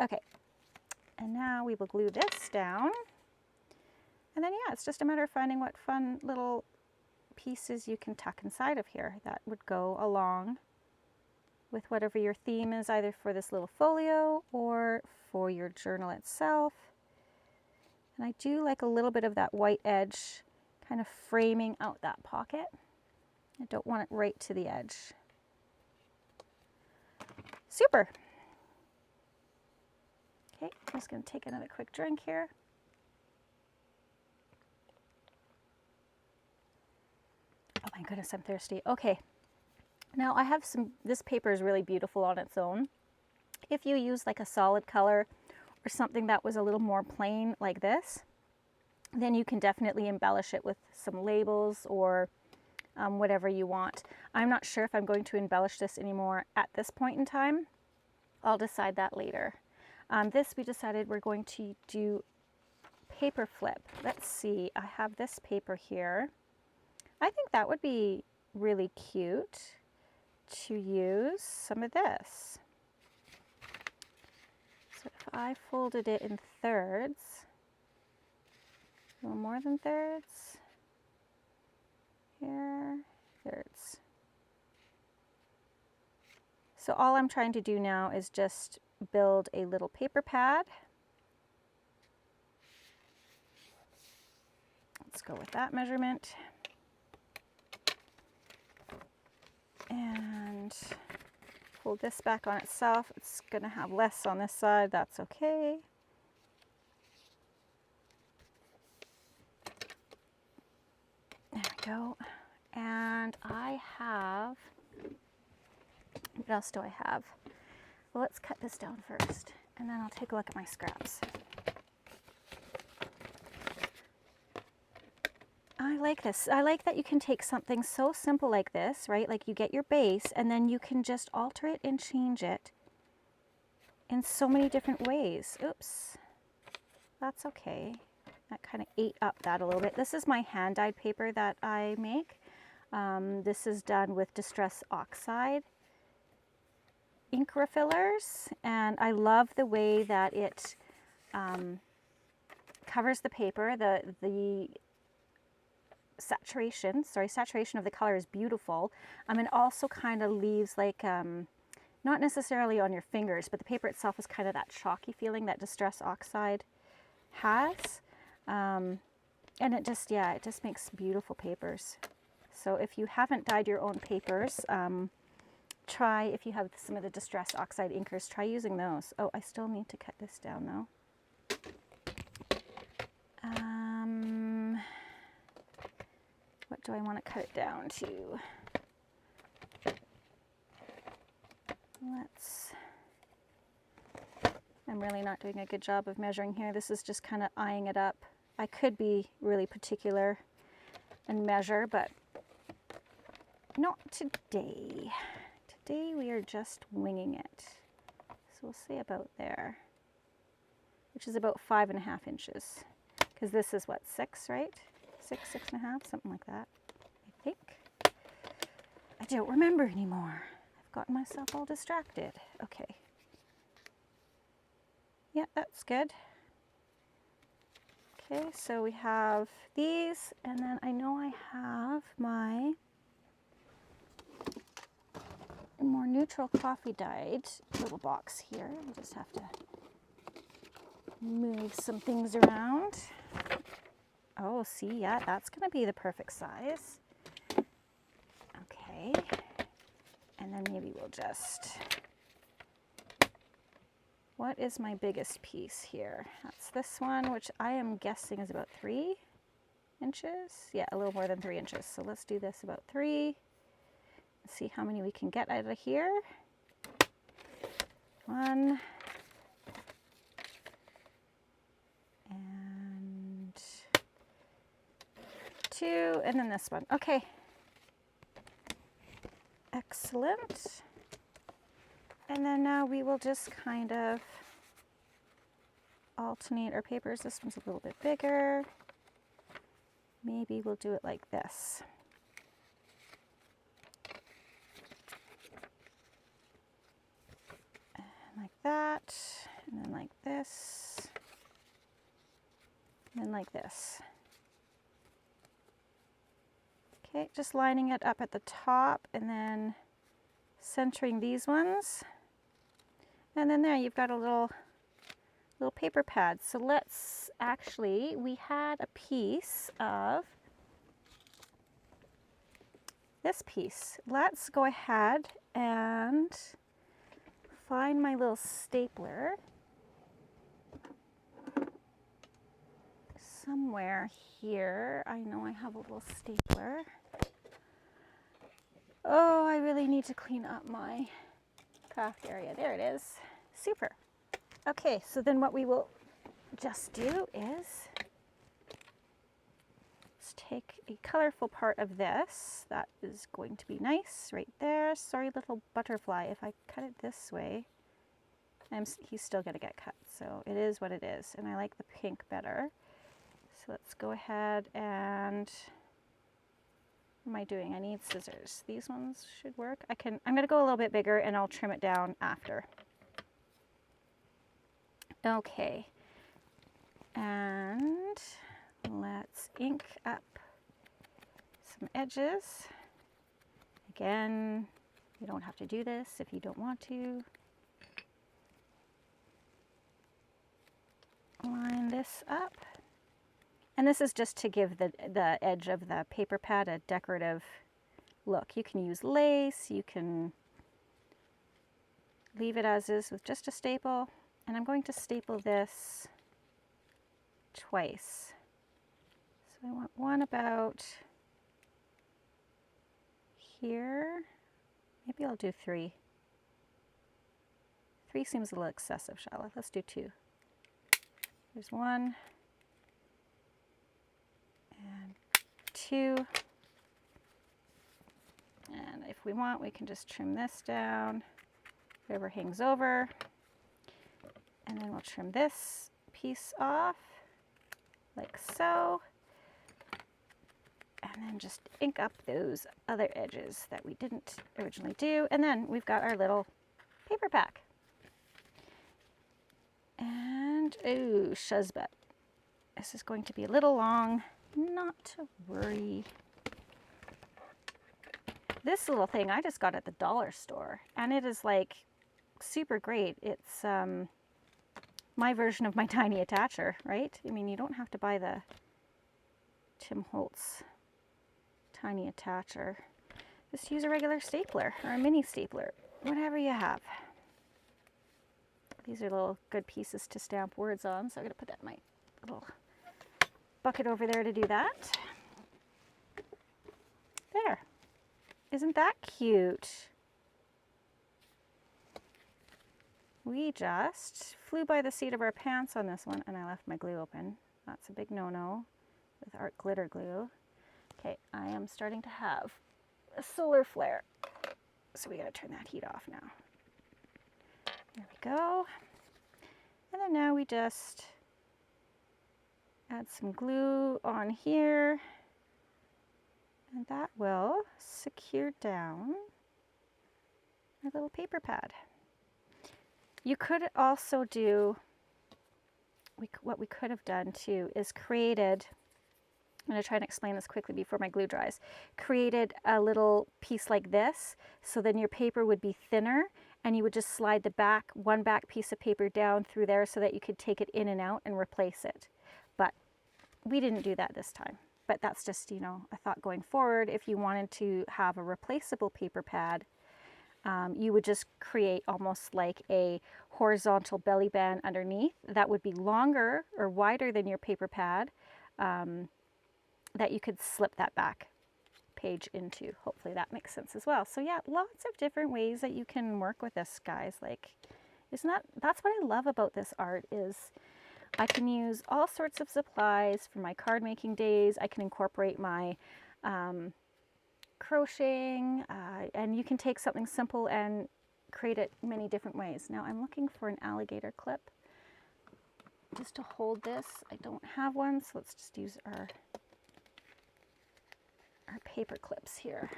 Okay, and now we will glue this down. And then, yeah, it's just a matter of finding what fun little pieces you can tuck inside of here that would go along with whatever your theme is, either for this little folio or for your journal itself. And I do like a little bit of that white edge kind of framing out that pocket. I don't want it right to the edge. Super. Okay, I'm just going to take another quick drink here. Oh my goodness, I'm thirsty. Okay, now I have this paper is really beautiful on its own. If you use like a solid color or something that was a little more plain like this, then you can definitely embellish it with some labels or whatever you want. I'm not sure if I'm going to embellish this anymore at this point in time. I'll decide that later. This we decided we're going to do paper flip. Let's see, I have this paper here. I think that would be really cute to use some of this. So if I folded it in thirds, a little more than thirds, here, thirds. So all I'm trying to do now is just build a little paper pad. Let's go with that measurement. And fold this back on itself. It's going to have less on this side. That's okay. There we go. And I have, what else do I have? Well, let's cut this down first, and then I'll take a look at my scraps. I like this. I like that you can take something so simple like this, right? Like you get your base and then you can just alter it and change it in so many different ways. Oops, that's okay. That kind of ate up that a little bit. This is my hand-dyed paper that I make. This is done with Distress Oxide ink refillers, and I love the way that it covers the paper. The saturation of the color is beautiful. And also kind of leaves like not necessarily on your fingers, but the paper itself is kind of that chalky feeling that Distress Oxide has. And it just, yeah, it just makes beautiful papers. So if you haven't dyed your own papers, try, if you have some of the Distress Oxide inkers, try using those. Oh, I still need to cut this down though. What do I want to cut it down to? I'm really not doing a good job of measuring here. This is just kind of eyeing it up. I could be really particular and measure, but not today. Today we are just winging it. So we'll say about there, which is about 5.5 inches. Because this is what, 6, right? 6.5, something like that, I think. I don't remember anymore. I've gotten myself all distracted. Okay. Yeah, that's good. Okay, so we have these, and then I know I have my more neutral coffee dyed little box here. I just have to move some things around. Oh, see, yeah, that's going to be the perfect size. Okay, and then maybe we'll just... What is my biggest piece here? That's this one, which I am guessing is about 3 inches. Yeah, a little more than 3 inches. So let's do this about 3. Let's see how many we can get out of here. 1. And 2. And then this one. Okay. Excellent. And then now we will just kind of alternate our papers. This one's a little bit bigger. Maybe we'll do it like this. And like that, and then like this, and then like this. Okay, just lining it up at the top and then centering these ones. And then there you've got a little paper pad. So let's actually, we had a piece of this piece. Let's go ahead and find my little stapler somewhere here. I know I have a little stapler. Oh, I really need to clean up my craft area. There it is. Super. Okay, so then what we will just do is let's take a colorful part of this. That is going to be nice right there. Sorry, little butterfly. If I cut it this way, he's still going to get cut. So it is what it is. And I like the pink better. So let's go ahead and... What am I doing? I need scissors. These ones should work. I'm going to go a little bit bigger and I'll trim it down after. Okay. And let's ink up some edges. Again, you don't have to do this if you don't want to. Line this up. And this is just to give the edge of the paper pad a decorative look. You can use lace, you can leave it as is with just a staple. And I'm going to staple this twice. So I want one about here. Maybe I'll do 3. 3 seems a little excessive, Chala. Let's do 2. There's 1. And 2. And if we want, we can just trim this down, whatever hangs over. And then we'll trim this piece off, like so. And then just ink up those other edges that we didn't originally do. And then we've got our little paper pack. And, ooh, shuzbut. This is going to be a little long. Not to worry. This little thing I just got at the dollar store, and it is like super great. It's my version of my tiny attacher, right? I mean, you don't have to buy the Tim Holtz tiny attacher. Just use a regular stapler or a mini stapler, whatever you have. These are little good pieces to stamp words on, so I'm going to put that in my little bucket over there to do that. There. Isn't that cute? We just flew by the seat of our pants on this one, and I left my glue open. That's a big no-no with art glitter glue. Okay, I am starting to have a solar flare, so we gotta turn that heat off now. There we go. And then now we just add some glue on here, and that will secure down our little paper pad. You could also do, what we could have done too is created, I'm going to try and explain this quickly before my glue dries, created a little piece like this, so then your paper would be thinner, and you would just slide the one back piece of paper down through there so that you could take it in and out and replace it. But we didn't do that this time. But that's just, you know, a thought going forward. If you wanted to have a replaceable paper pad, you would just create almost like a horizontal belly band underneath that would be longer or wider than your paper pad, that you could slip that back page into. Hopefully that makes sense as well. So yeah, lots of different ways that you can work with this, guys. Like, that's what I love about this art, is I can use all sorts of supplies for my card making days. I can incorporate my crocheting, and you can take something simple and create it many different ways. Now I'm looking for an alligator clip just to hold this. I don't have one, so let's just use our paper clips here.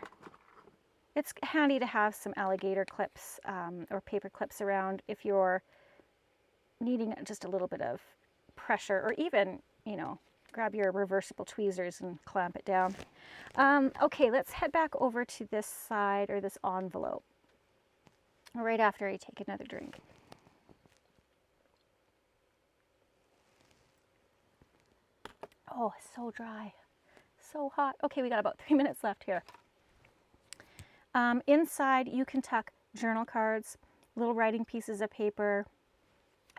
It's handy to have some alligator clips or paper clips around if you're needing just a little bit of pressure, or even, you know, grab your reversible tweezers and clamp it down. Okay, let's head back over to this side, or this envelope, right after I take another drink. Oh, it's so dry, so hot. Okay, we got about 3 minutes left here. Inside, you can tuck journal cards, little writing pieces of paper,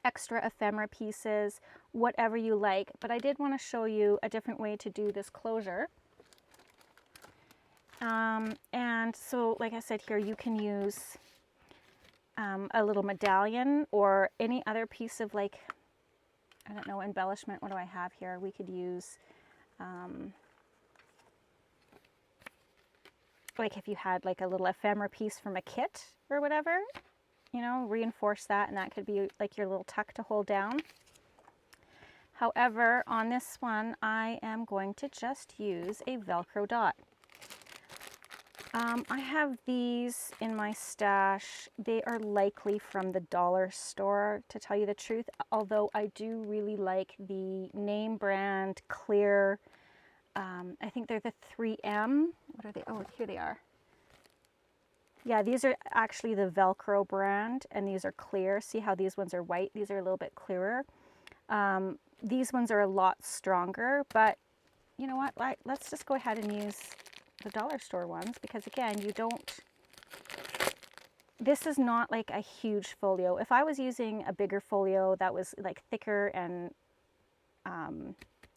extra ephemera pieces, whatever you like. But I did want to show you a different way to do this closure. And so, like I said here, you can use a little medallion or any other piece of, like, I don't know, embellishment. What do I have here? We could use, like if you had like a little ephemera piece from a kit or whatever, you know, reinforce that, and that could be like your little tuck to hold down. However, on this one, I am going to just use a Velcro dot. I have these in my stash. They are likely from the dollar store, to tell you the truth, although I do really like the name brand clear. I think they're the 3M. What are they? Oh, here they are. Yeah, these are actually the Velcro brand, and these are clear. See how these ones are white? These are a little bit clearer. These ones are a lot stronger, but you know what? Let's just go ahead and use the dollar store ones, because again, this is not like a huge folio. If I was using a bigger folio that was like thicker and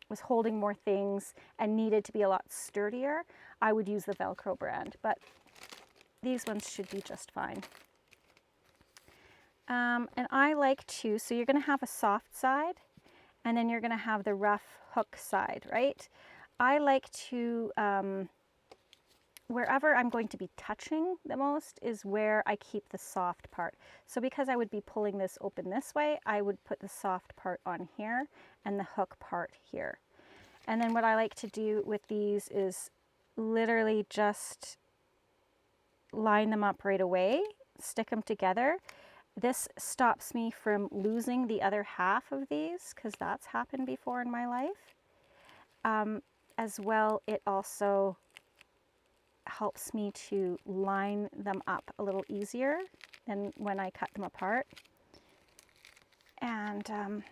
was holding more things and needed to be a lot sturdier, I would use the Velcro brand, but these ones should be just fine. And I like to, so you're going to have a soft side, and then you're going to have the rough hook side, right? I like to, wherever I'm going to be touching the most is where I keep the soft part. So because I would be pulling this open this way, I would put the soft part on here and the hook part here. And then what I like to do with these is literally just line them up right away, stick them together. This stops me from losing the other half of these, because that's happened before in my life. As well, it also helps me to line them up a little easier than when I cut them apart. And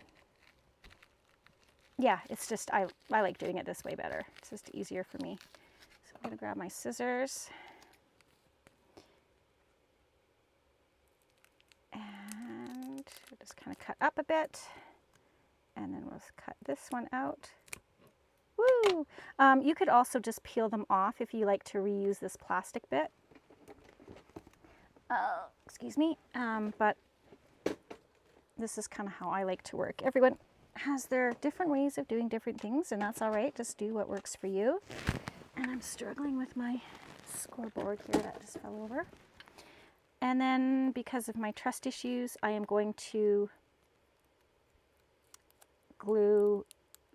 yeah, it's just, I like doing it this way better. It's just easier for me. So I'm gonna grab my scissors. And we'll just kind of cut up a bit. And then we'll cut this one out. Woo! You could also just peel them off if you like to reuse this plastic bit. Excuse me. But this is kind of how I like to work. Everyone has their different ways of doing different things, and that's all right. Just do what works for you. And I'm struggling with my scoreboard here that just fell over. And then because of my trust issues, I am going to glue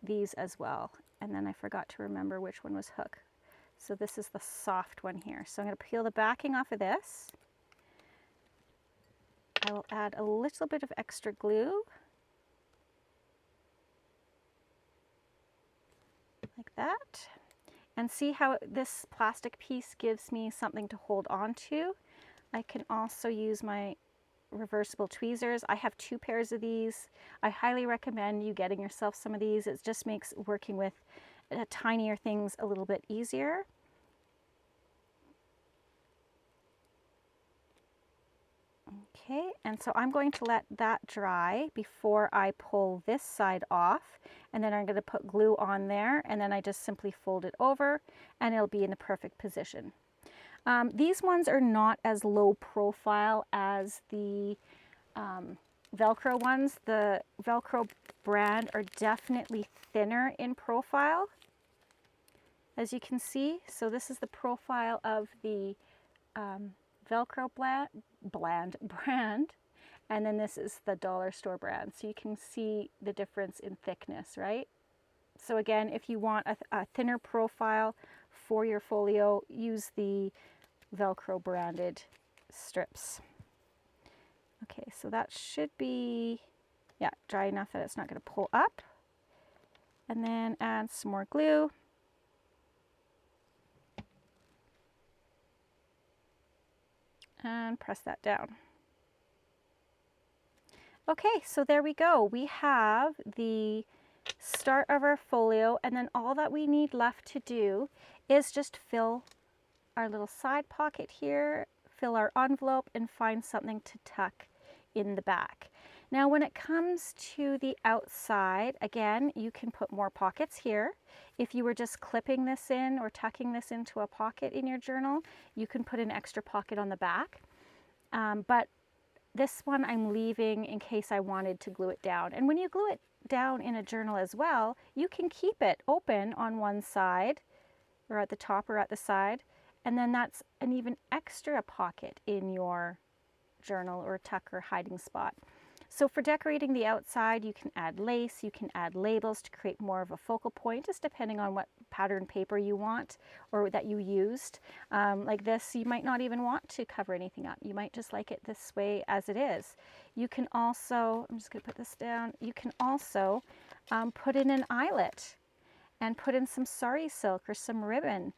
these as well. And then I forgot to remember which one was hook. So this is the soft one here. So I'm going to peel the backing off of this. I will add a little bit of extra glue. Like that. And see how this plastic piece gives me something to hold on to. I can also use my reversible tweezers. I have 2 pairs of these. I highly recommend you getting yourself some of these. It just makes working with tinier things a little bit easier. Okay, and so I'm going to let that dry before I pull this side off, and then I'm going to put glue on there, and then I just simply fold it over and it'll be in the perfect position. These ones are not as low profile as the Velcro ones. The Velcro brand are definitely thinner in profile, as you can see. So this is the profile of the Velcro brand, and then this is the dollar store brand. So you can see the difference in thickness, right? So again, if you want a thinner profile for your folio, use the Velcro branded strips. Okay, so that should be, yeah, dry enough that it's not going to pull up. And then add some more glue. And press that down. Okay, so there we go. We have the start of our folio, and then all that we need left to do is just fill our little side pocket here, fill our envelope, and find something to tuck in the back. Now when it comes to the outside, again, you can put more pockets here. If you were just clipping this in or tucking this into a pocket in your journal, you can put an extra pocket on the back. But this one I'm leaving in case I wanted to glue it down. And when you glue it down in a journal as well, you can keep it open on one side, or at the top or at the side, and then that's an even extra pocket in your journal or tuck or hiding spot. So for decorating the outside, you can add lace, you can add labels to create more of a focal point, just depending on what pattern paper you want or that you used. Like this, you might not even want to cover anything up. You might just like it this way as it is. You can also, I'm just going to put this down, you can also put in an eyelet and put in some sari silk or some ribbon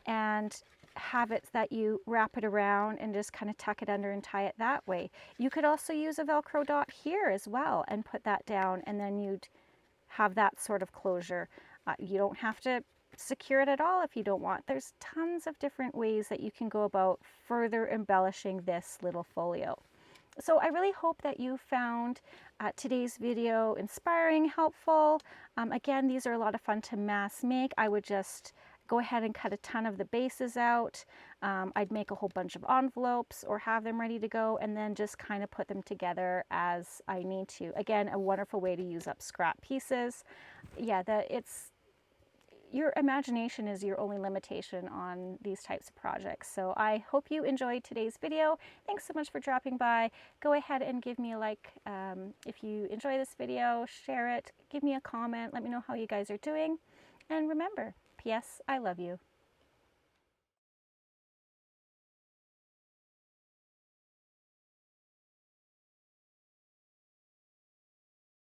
and have it that you wrap it around and just kind of tuck it under and tie it that way. You could also use a Velcro dot here as well and put that down, and then you'd have that sort of closure. You don't have to secure it at all if you don't want. There's tons of different ways that you can go about further embellishing this little folio. So I really hope that you found today's video inspiring, helpful. Again, these are a lot of fun to mass make. I would just go ahead and cut a ton of the bases out. I'd make a whole bunch of envelopes or have them ready to go, and then just kind of put them together as I need to. Again, a wonderful way to use up scrap pieces. Yeah, your imagination is your only limitation on these types of projects. So I hope you enjoyed today's video. Thanks so much for dropping by. Go ahead and give me a like if you enjoy this video, share it, give me a comment, let me know how you guys are doing. And remember, P.S. I love you.